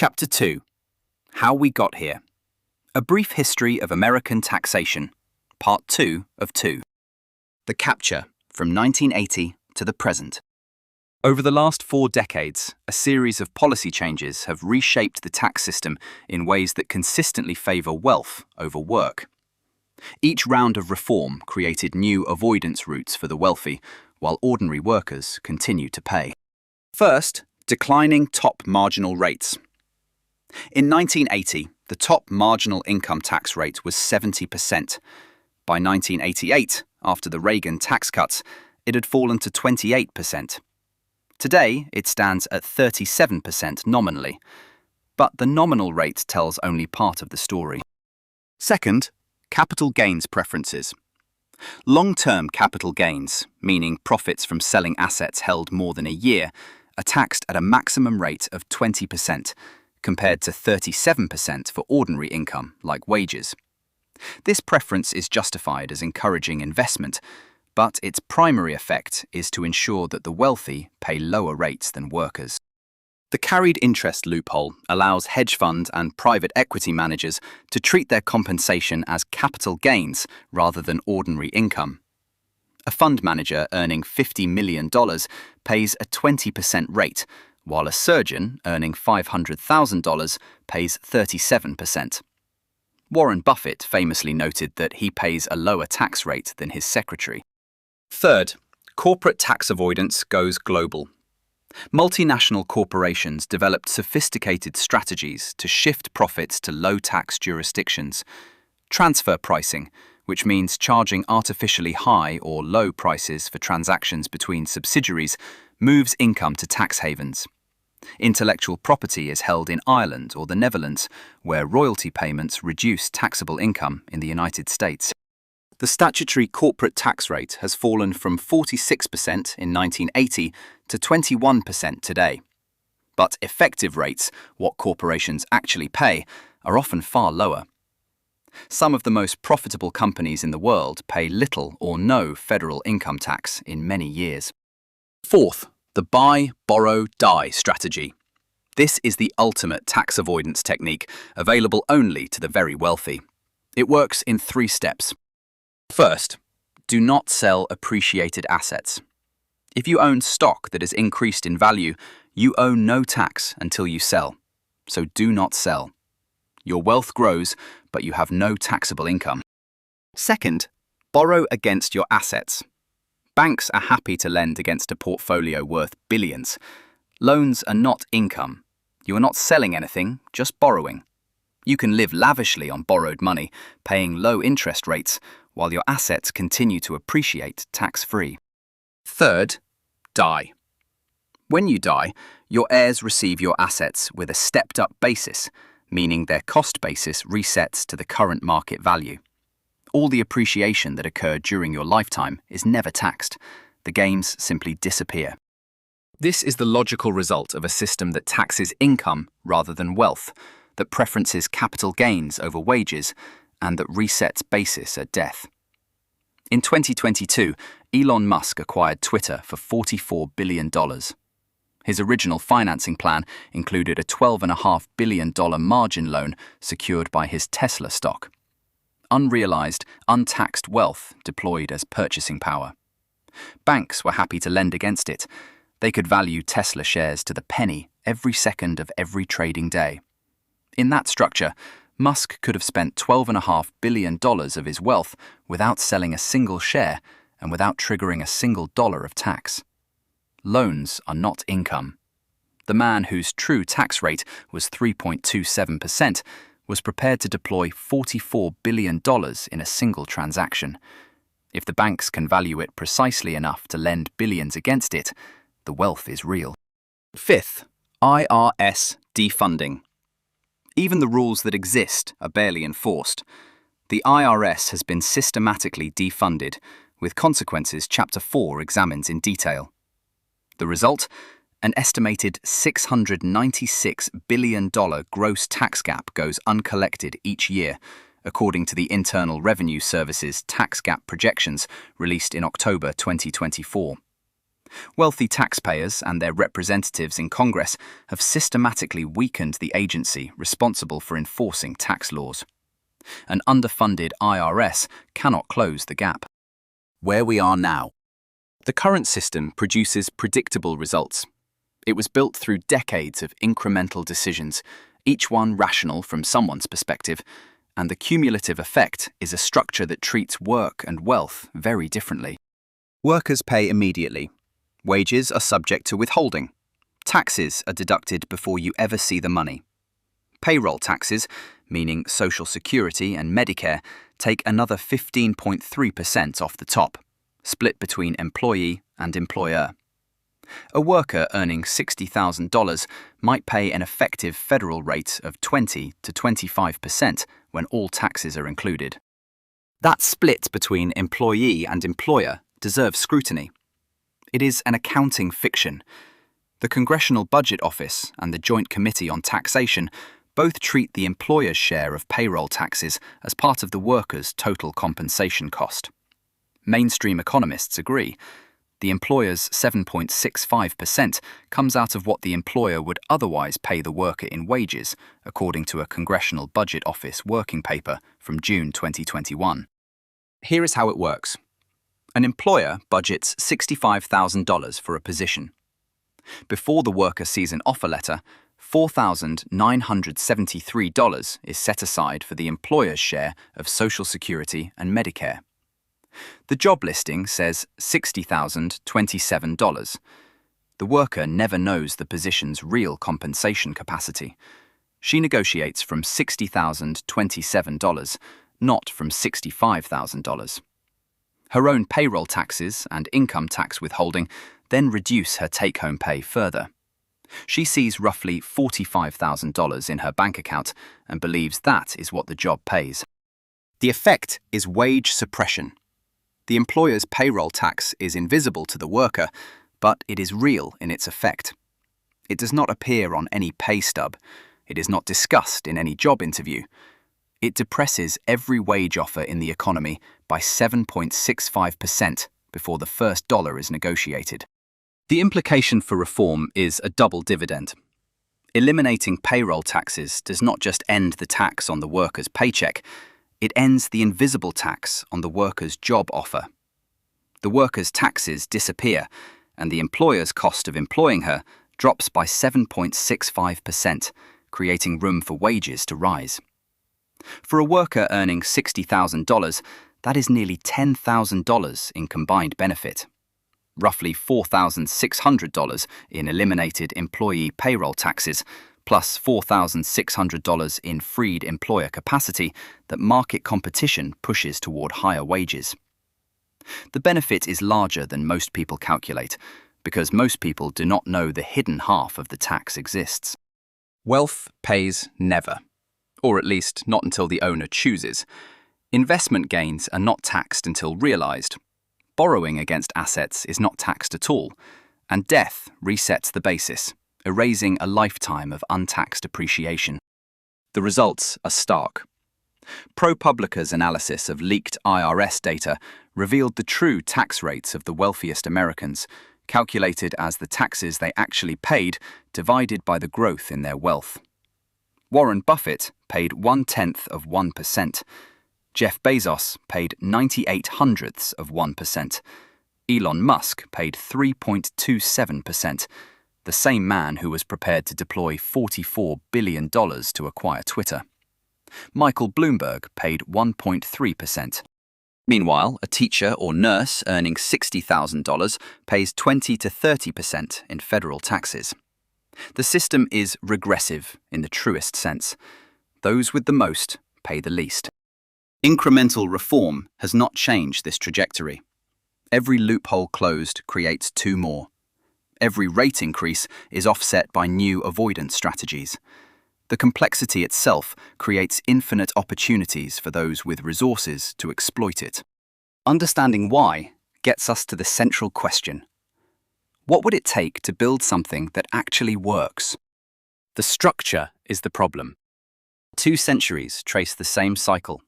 Chapter 2. How We Got Here. A Brief History of American Taxation. Part 2 of 2. The Capture from 1980 to the present. Over the last 4 decades, a series of policy changes have reshaped the tax system in ways that consistently favor wealth over work. Each round of reform created new avoidance routes for the wealthy, while ordinary workers continue to pay. First, declining top marginal rates. In 1980, the top marginal income tax rate was 70%. By 1988, after the Reagan tax cuts, it had fallen to 28%. Today, it stands at 37% nominally, but the nominal rate tells only part of the story. Second, capital gains preferences. Long-term capital gains, meaning profits from selling assets held more than a year, are taxed at a maximum rate of 20%, compared to 37% for ordinary income, like wages. This preference is justified as encouraging investment, but its primary effect is to ensure that the wealthy pay lower rates than workers. The carried interest loophole allows hedge fund and private equity managers to treat their compensation as capital gains rather than ordinary income. A fund manager earning $50 million pays a 20% rate, while a surgeon earning $500,000 pays 37%. Warren Buffett famously noted that he pays a lower tax rate than his secretary. Third, corporate tax avoidance goes global. Multinational corporations developed sophisticated strategies to shift profits to low-tax jurisdictions. Transfer pricing, which means charging artificially high or low prices for transactions between subsidiaries, moves income to tax havens. Intellectual property is held in Ireland or the Netherlands, where royalty payments reduce taxable income in the United States. The statutory corporate tax rate has fallen from 46% in 1980 to 21% today. But effective rates, what corporations actually pay, are often far lower. Some of the most profitable companies in the world pay little or no federal income tax in many years. Fourth, the buy, borrow, die strategy. This is the ultimate tax avoidance technique, available only to the very wealthy. It works in 3 steps. First, do not sell appreciated assets. If you own stock that has increased in value, you owe no tax until you sell. So do not sell. Your wealth grows, but you have no taxable income. Second, borrow against your assets. Banks are happy to lend against a portfolio worth billions. Loans are not income. You are not selling anything, just borrowing. You can live lavishly on borrowed money, paying low interest rates, while your assets continue to appreciate tax-free. Third, die. When you die, your heirs receive your assets with a stepped-up basis, meaning their cost basis resets to the current market value. All the appreciation that occurred during your lifetime is never taxed. The gains simply disappear. This is the logical result of a system that taxes income rather than wealth, that preferences capital gains over wages, and that resets basis at death. In 2022, Elon Musk acquired Twitter for $44 billion. His original financing plan included a $12.5 billion margin loan secured by his Tesla stock. Unrealized, untaxed wealth deployed as purchasing power. Banks were happy to lend against it. They could value Tesla shares to the penny every second of every trading day. In that structure, Musk could have spent $12.5 billion of his wealth without selling a single share and without triggering a single dollar of tax. Loans are not income. The man whose true tax rate was 3.27% was prepared to deploy $44 billion in a single transaction. If the banks can value it precisely enough to lend billions against it, the wealth is real. Fifth, IRS defunding. Even the rules that exist are barely enforced. The IRS has been systematically defunded, with consequences Chapter 4 examines in detail. The result? An estimated $696 billion gross tax gap goes uncollected each year, according to the Internal Revenue Service's tax gap projections released in October 2024. Wealthy taxpayers and their representatives in Congress have systematically weakened the agency responsible for enforcing tax laws. An underfunded IRS cannot close the gap. Where we are now. The current system produces predictable results. It was built through decades of incremental decisions, each one rational from someone's perspective, and the cumulative effect is a structure that treats work and wealth very differently. Workers pay immediately. Wages are subject to withholding. Taxes are deducted before you ever see the money. Payroll taxes, meaning Social Security and Medicare, take another 15.3% off the top, split between employee and employer. A worker earning $60,000 might pay an effective federal rate of 20 to 25% when all taxes are included. That split between employee and employer deserves scrutiny. It is an accounting fiction. The Congressional Budget Office and the Joint Committee on Taxation both treat the employer's share of payroll taxes as part of the worker's total compensation cost. Mainstream economists agree. The employer's 7.65% comes out of what the employer would otherwise pay the worker in wages, according to a Congressional Budget Office working paper from June 2021. Here is how it works. An employer budgets $65,000 for a position. Before the worker sees an offer letter, $4,973 is set aside for the employer's share of Social Security and Medicare. The job listing says $60,027. The worker never knows the position's real compensation capacity. She negotiates from $60,027, not from $65,000. Her own payroll taxes and income tax withholding then reduce her take-home pay further. She sees roughly $45,000 in her bank account and believes that is what the job pays. The effect is wage suppression. The employer's payroll tax is invisible to the worker, but it is real in its effect. It does not appear on any pay stub. It is not discussed in any job interview. It depresses every wage offer in the economy by 7.65% before the first dollar is negotiated. The implication for reform is a double dividend. Eliminating payroll taxes does not just end the tax on the worker's paycheck, it ends the invisible tax on the worker's job offer. The worker's taxes disappear, and the employer's cost of employing her drops by 7.65%, creating room for wages to rise. For a worker earning $60,000, that is nearly $10,000 in combined benefit. Roughly $4,600 in eliminated employee payroll taxes, plus $4,600 in freed employer capacity that market competition pushes toward higher wages. The benefit is larger than most people calculate, because most people do not know the hidden half of the tax exists. Wealth pays never, or at least not until the owner chooses. Investment gains are not taxed until realized. Borrowing against assets is not taxed at all, and death resets the basis, erasing a lifetime of untaxed appreciation. The results are stark. ProPublica's analysis of leaked IRS data revealed the true tax rates of the wealthiest Americans, calculated as the taxes they actually paid divided by the growth in their wealth. Warren Buffett paid 0.1%. Jeff Bezos paid 0.98%. Elon Musk paid 3.27%. The same man who was prepared to deploy $44 billion to acquire Twitter. Michael Bloomberg paid 1.3%. Meanwhile, a teacher or nurse earning $60,000 pays 20 to 30% in federal taxes. The system is regressive in the truest sense. Those with the most pay the least. Incremental reform has not changed this trajectory. Every loophole closed creates two more. Every rate increase is offset by new avoidance strategies. The complexity itself creates infinite opportunities for those with resources to exploit it. Understanding why gets us to the central question. What would it take to build something that actually works? The structure is the problem. 2 centuries trace the same cycle.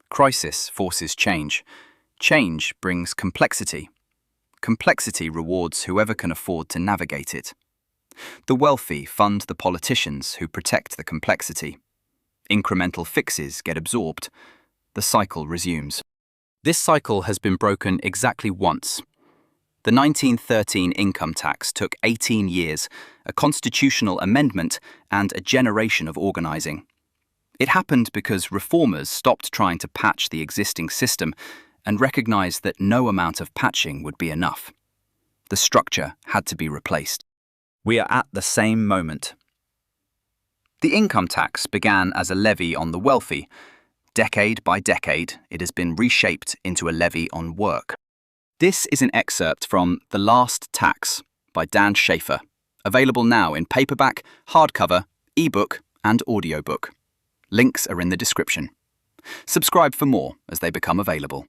Crisis forces change. Change brings complexity. Complexity rewards whoever can afford to navigate it. The wealthy fund the politicians who protect the complexity. Incremental fixes get absorbed. The cycle resumes. This cycle has been broken exactly once. The 1913 income tax took 18 years, a constitutional amendment, and a generation of organizing. It happened because reformers stopped trying to patch the existing system and recognized that no amount of patching would be enough. The structure had to be replaced. We are at the same moment. The income tax began as a levy on the wealthy. Decade by decade, it has been reshaped into a levy on work. This is an excerpt from The Last Tax by Dan Schaefer, available now in paperback, hardcover, ebook, and audiobook. Links are in the description. Subscribe for more as they become available.